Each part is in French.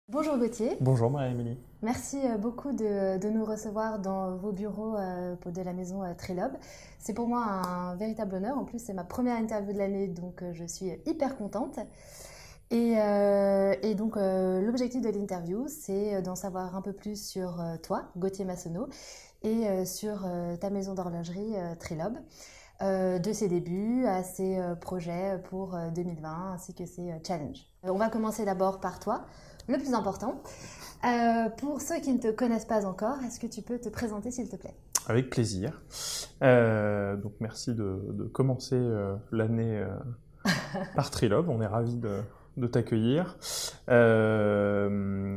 Bonjour Gauthier, Bonjour Marie-Émilie. merci beaucoup de nous recevoir dans vos bureaux de la maison Trilob. C'est pour moi un véritable honneur, en plus c'est ma première interview de l'année donc je suis hyper contente. Et donc l'objectif de l'interview c'est d'en savoir un peu plus sur toi, Gauthier Massonneau, et sur ta maison d'horlogerie Trilob, de ses débuts à ses projets pour 2020 ainsi que ses challenges. On va commencer d'abord par toi, le plus important. Pour ceux qui ne te connaissent pas encore, est-ce que tu peux te présenter s'il te plaît? Avec plaisir. Donc merci de commencer l'année par Trilob. On est ravis de t'accueillir. Je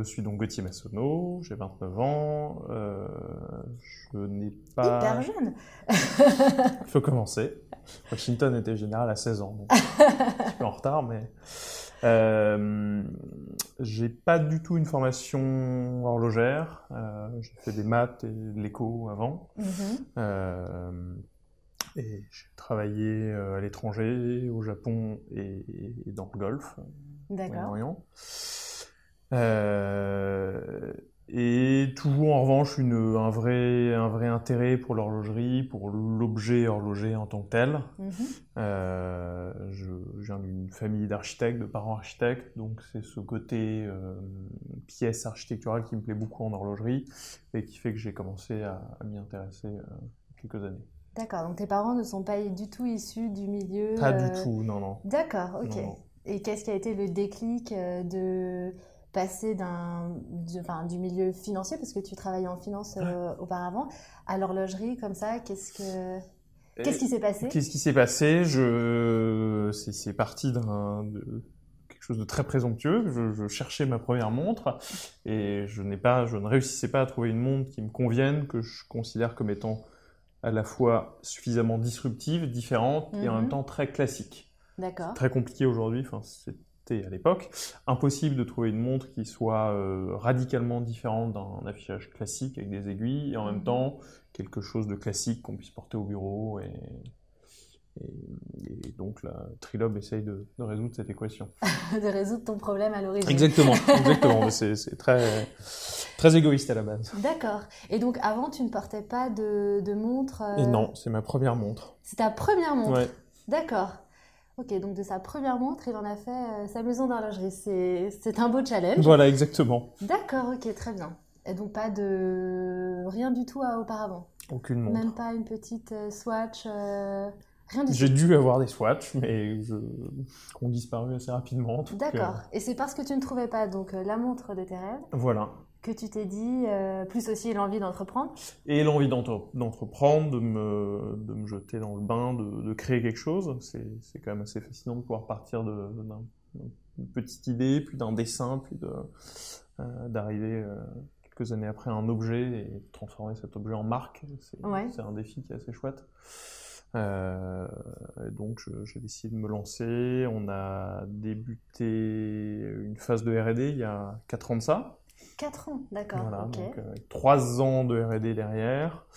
suis donc Gauthier Massonneau, j'ai 29 ans. Je n'ai pas... Hyper jeune. Il faut commencer. Washington était général à 16 ans, donc un petit peu en retard, mais... j'ai pas du tout une formation horlogère. J'ai fait des maths et de l'éco avant. Et j'ai travaillé à l'étranger, au Japon et dans le Golfe, au D'accord. Moyen-Orient. Et toujours en revanche un vrai intérêt pour l'horlogerie, pour l'objet horloger en tant que tel. Je viens d'une famille d'architectes, de parents architectes, donc c'est ce côté pièce architecturale qui me plaît beaucoup en horlogerie et qui fait que j'ai commencé à m'y intéresser quelques années. D'accord, donc tes parents ne sont pas du tout issus du milieu... Pas du tout, non, non. D'accord, ok. Non. Et qu'est-ce qui a été le déclic de passer du milieu financier, parce que tu travaillais en finance auparavant, à l'horlogerie comme ça, qu'est-ce qui s'est passé? Qu'est-ce qui s'est passé? C'est parti quelque chose de très présomptueux. Je cherchais ma première montre et je ne réussissais pas à trouver une montre qui me convienne, que je considère comme étant à la fois suffisamment disruptive, différente et en même temps très classique. D'accord. C'est très compliqué aujourd'hui, enfin c'était à l'époque. Impossible de trouver une montre qui soit radicalement différente d'un affichage classique avec des aiguilles et en même temps quelque chose de classique qu'on puisse porter au bureau et donc la Trilob essaye de résoudre cette équation. De résoudre ton problème à l'origine. Exactement, exactement. C'est très égoïste à la base. D'accord. Et donc avant, tu ne portais pas de montre Et non, c'est ma première montre. C'est ta première montre? Ouais. D'accord. Ok, donc de sa première montre, il en a fait sa maison d'horlogerie. C'est un beau challenge. Voilà, exactement. D'accord, ok, très bien. Et donc pas de... rien du tout auparavant? Aucune montre. Même pas une petite Swatch rien du tout? J'ai dû avoir des Swatch, mais qui ont disparu assez rapidement. D'accord. Et c'est parce que tu ne trouvais pas donc la montre de tes rêves Voilà. que tu t'es dit, plus aussi l'envie d'entreprendre? Et l'envie d'entreprendre, de me jeter dans le bain, de créer quelque chose. C'est quand même assez fascinant de pouvoir partir d'une petite idée, puis d'un dessin, puis d'arriver quelques années après à un objet et de transformer cet objet en marque. C'est un défi qui est assez chouette. Et donc j'ai décidé de me lancer. On a débuté une phase de R&D il y a 4 ans de ça. 4 ans, d'accord. Voilà, Okay. donc 3 ans de R&D derrière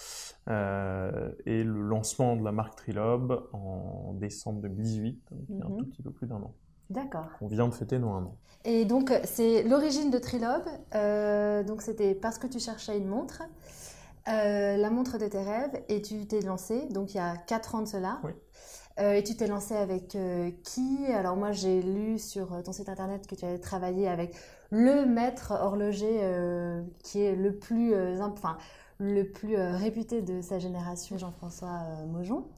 et le lancement de la marque Trilob en décembre 2018, donc il y a un tout petit peu plus d'un an. D'accord. On vient de fêter nos 1 an. Et donc c'est l'origine de Trilob, donc c'était parce que tu cherchais une montre. La montre de tes rêves, et tu t'es lancé, donc il y a 4 ans de cela. Oui. Et tu t'es lancé avec qui? Alors moi j'ai lu sur ton site internet que tu avais travaillé avec le maître horloger qui est le plus réputé de sa génération, Jean-François Maujon.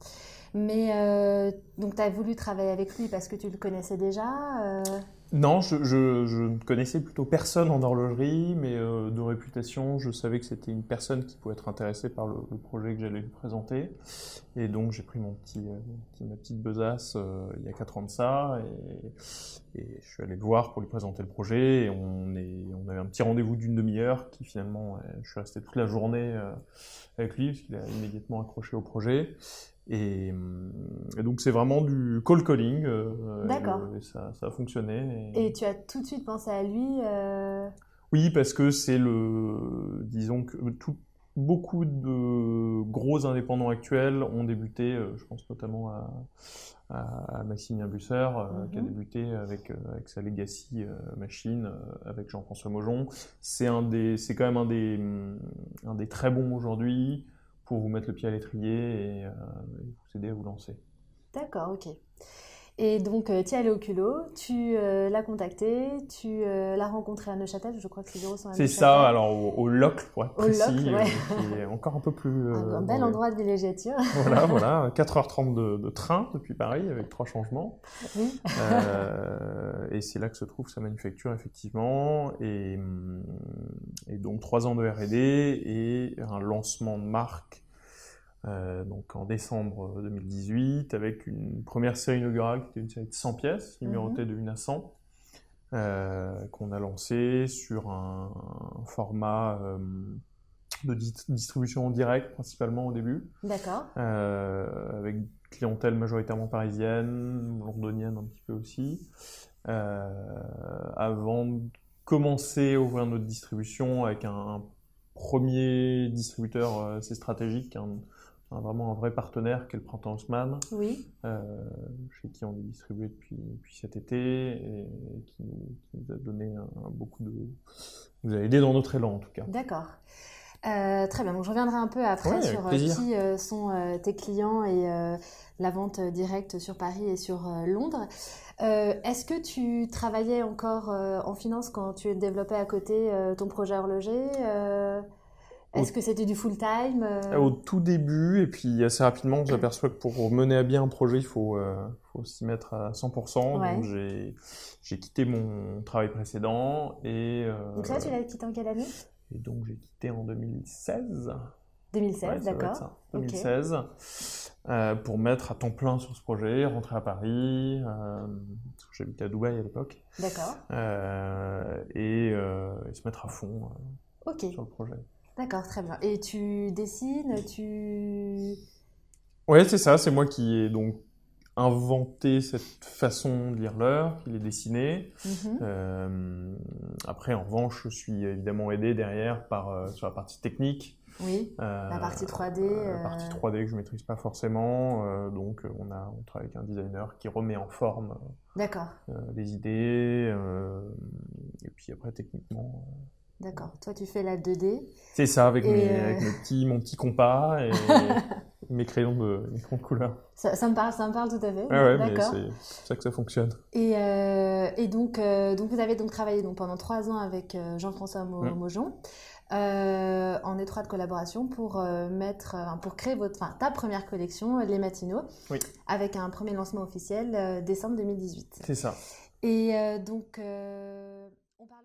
Mais donc tu as voulu travailler avec lui parce que tu le connaissais déjà Non, je ne connaissais plutôt personne en horlogerie, mais de réputation, je savais que c'était une personne qui pouvait être intéressée par le projet que j'allais lui présenter. Et donc j'ai pris ma petite besace il y a 4 ans de ça, et je suis allé le voir pour lui présenter le projet. Et on a eu un petit rendez-vous d'une demi-heure qui finalement, je suis resté toute la journée avec lui, parce qu'il a immédiatement accroché au projet. Et donc c'est vraiment du call calling. D'accord. Et ça a fonctionné. Et tu as tout de suite pensé à lui Oui, parce que c'est disons que beaucoup de gros indépendants actuels ont débuté, je pense notamment à Maximilien Busser, qui a débuté avec sa Legacy machine, avec Jean-François Maujon. C'est quand même un des très bons aujourd'hui pour vous mettre le pied à l'étrier et vous aider à vous lancer. D'accord, ok. Et donc, tu es allé au culot, tu l'as contacté, tu l'as rencontré à Neuchâtel, je crois que les bureaux sont à Neuchâtel. C'est ça, alors au LOC, pour être précis, ouais. qui est encore un peu plus... un bel endroit de villégiature. Voilà, 4h30 de train depuis Paris, avec 3 changements. Oui. Et c'est là que se trouve sa manufacture, effectivement. Et donc 3 ans de R&D et un lancement de marque donc en décembre 2018, avec une première série inaugurale qui était une série de 100 pièces, numérotée de 1 à 100, qu'on a lancé sur un format de distribution en direct, principalement au début. D'accord. Avec une clientèle majoritairement parisienne, londonienne un petit peu aussi, avant de commencer à ouvrir notre distribution avec un premier distributeur assez stratégique, vraiment un vrai partenaire qui est le Printemps Haussmann, oui. Chez qui on est distribué depuis cet été et qui nous a donné nous a aidé dans notre élan en tout cas. D'accord. Très bien, donc je reviendrai un peu après sur qui sont tes clients et la vente directe sur Paris et sur Londres. Est-ce que tu travaillais encore en finance quand tu développais à côté ton projet horloger Est-ce que c'était du full-time Au tout début, et puis assez rapidement, on s'aperçoit que pour mener à bien un projet, il faut s'y mettre à 100%. Ouais. Donc j'ai quitté mon travail précédent. Donc ça, tu l'as quitté en quelle année? Et donc j'ai quitté en 2016. 2016, ouais, d'accord. Ça, 2016. Okay. Pour mettre à temps plein sur ce projet, rentrer à Paris, parce que j'habitais à Dubaï à l'époque. D'accord. Et se mettre à fond sur le projet. D'accord, très bien. Et tu dessines, Ouais, c'est ça. C'est moi qui ai donc inventé cette façon de lire l'heure, qui l'ai dessinée. Après, en revanche, je suis évidemment aidé derrière sur la partie technique. Oui, la partie 3D. La partie 3D que je ne maîtrise pas forcément. Donc, on travaille avec un designer qui remet en forme les idées. Et puis après, techniquement... D'accord. Toi, tu fais la 2D. C'est ça, avec mon petit compas et mes crayons de couleur. Ça me parle tout à fait. Ouais, mais c'est comme ça que ça fonctionne. Et donc vous avez donc travaillé pendant 3 ans avec Jean-François Maujon, en étroite collaboration pour créer ta première collection, les Matinaux, avec un premier lancement officiel décembre 2018. C'est ça. Et donc, on parle